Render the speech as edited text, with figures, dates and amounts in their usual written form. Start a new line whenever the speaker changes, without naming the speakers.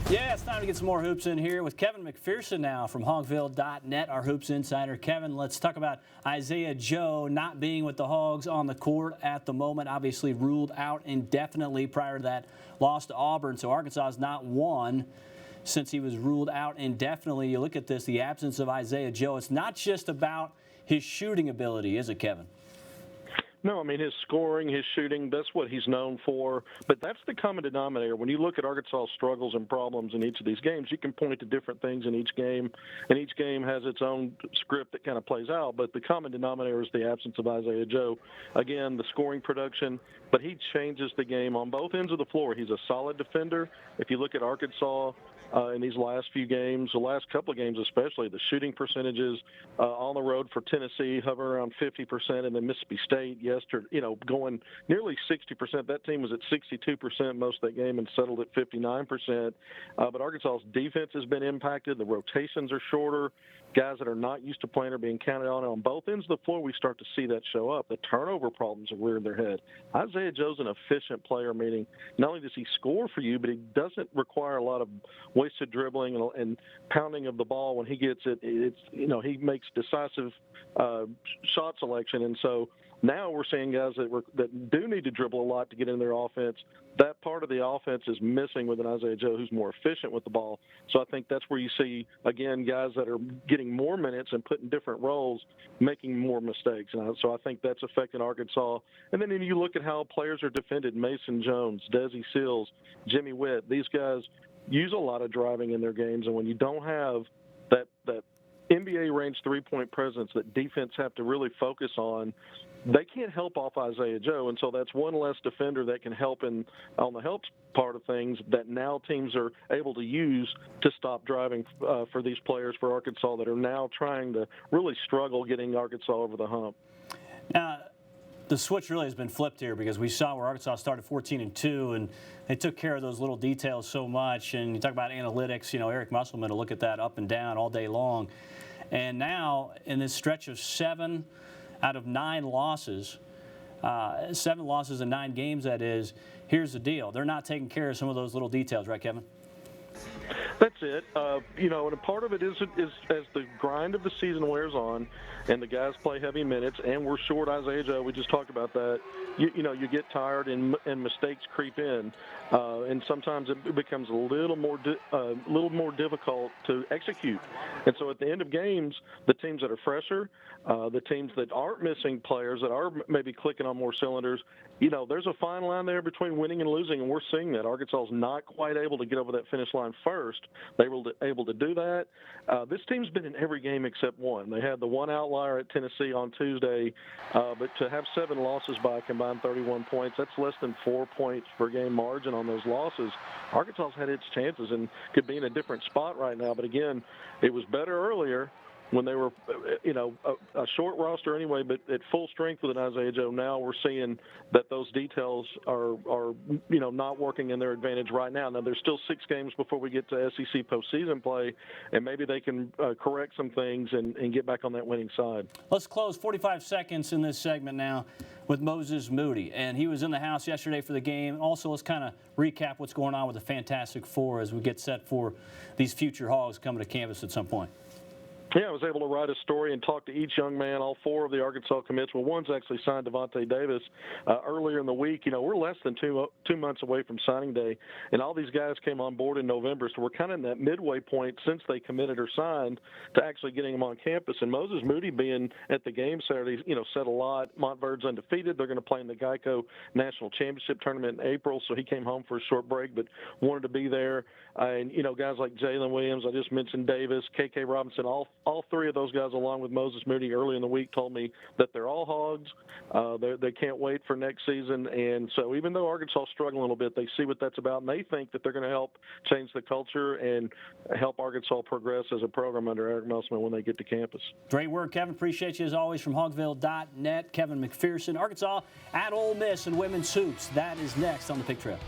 Yeah, it's time to get some more hoops in here with Kevin McPherson now from Hogville.net, our hoops insider. Kevin, let's talk about Isaiah Joe not being with the Hogs on the court at the moment. Obviously ruled out indefinitely prior to that loss to Auburn. So Arkansas has not won since he was ruled out indefinitely. You look at this, the absence of Isaiah Joe. It's not just about his shooting ability, is it, Kevin?
No, I mean, his scoring, his shooting, that's what he's known for. But that's the common denominator. When you look at Arkansas' struggles and problems in each of these games, you can point to different things in each game, and each game has its own script that kind of plays out. But the common denominator is the absence of Isaiah Joe. Again, the scoring production, but he changes the game on both ends of the floor. He's a solid defender. If you look at Arkansas, in these last few games, the last couple of games especially, the shooting percentages on the road for Tennessee hover around 50%, and then Mississippi State yesterday, going nearly 60%. That team was at 62% most of that game and settled at 59%. But Arkansas's defense has been impacted. The rotations are shorter. Guys that are not used to playing are being counted on both ends of the floor. We start to see that show up. The turnover problems have reared their head. Isaiah Joe's an efficient player, meaning not only does he score for you, but he doesn't require a lot of wasted dribbling and pounding of the ball. When he gets it, he makes decisive shot selection. And so now we're seeing guys that do need to dribble a lot to get in their offense. That part of the offense is missing with an Isaiah Joe who's more efficient with the ball. So I think that's where you see, again, guys that are getting more minutes and put in different roles, making more mistakes. And so I think that's affecting Arkansas. And then you look at how players are defended. Mason Jones, Desi Seals, Jimmy Witt, these guys use a lot of driving in their games. And when you don't have that NBA range three-point presence that defense have to really focus on, they can't help off Isaiah Joe, and so that's one less defender that can help on the helps part of things that now teams are able to use to stop driving for these players for Arkansas that are now trying to really struggle getting Arkansas over the hump.
Now, the switch really has been flipped here because we saw where Arkansas started 14-2, and they took care of those little details so much. And you talk about analytics, Eric Musselman will look at that up and down all day long. And now in this stretch of 7 out of 9 losses, 7 losses in 9 games, that is, here's the deal. They're not taking care of some of those little details, right, Kevin?
That's it. And a part of it is as the grind of the season wears on and the guys play heavy minutes and we're short Isaiah Joe, we just talked about that, you get tired and mistakes creep in. And sometimes it becomes a little more difficult to execute. And so at the end of games, the teams that are fresher, the teams that aren't missing players, that are maybe clicking on more cylinders, there's a fine line there between winning and losing, and we're seeing that. Arkansas is not quite able to get over that finish line first. They were able to do that. This team's been in every game except one. They had the one outlier at Tennessee on Tuesday, but to have 7 losses by a combined 31 points, that's less than 4 points per game margin on those losses. Arkansas's had its chances and could be in a different spot right now. But again, it was better earlier when they were, a short roster anyway, but at full strength with an Isaiah Joe. Now we're seeing that those details are not working in their advantage right now. Now there's still 6 games before we get to SEC postseason play, and maybe they can correct some things and get back on that winning side.
Let's close 45 seconds in this segment now with Moses Moody, and he was in the house yesterday for the game. Also, let's kind of recap what's going on with the Fantastic Four as we get set for these future Hogs coming to campus at some point.
Yeah, I was able to write a story and talk to each young man, all 4 of the Arkansas commits. Well, one's actually signed Devontae Davis earlier in the week. We're less than 2 months away from signing day, and all these guys came on board in November, so we're kind of in that midway point since they committed or signed to actually getting them on campus. And Moses Moody being at the game Saturday, said a lot. Montverd's undefeated. They're going to play in the Geico National Championship Tournament in April, so he came home for a short break but wanted to be there. And, guys like Jalen Williams, I just mentioned Davis, K.K. Robinson, all 3 of those guys, along with Moses Moody, early in the week told me that they're all Hogs. They can't wait for next season. And so even though Arkansas is struggling a little bit, they see what that's about, and they think that they're going to help change the culture and help Arkansas progress as a program under Eric Musselman when they get to campus.
Great work, Kevin. Appreciate you as always from Hogville.net. Kevin McPherson, Arkansas at Ole Miss in women's hoops. That is next on the Pick Trail.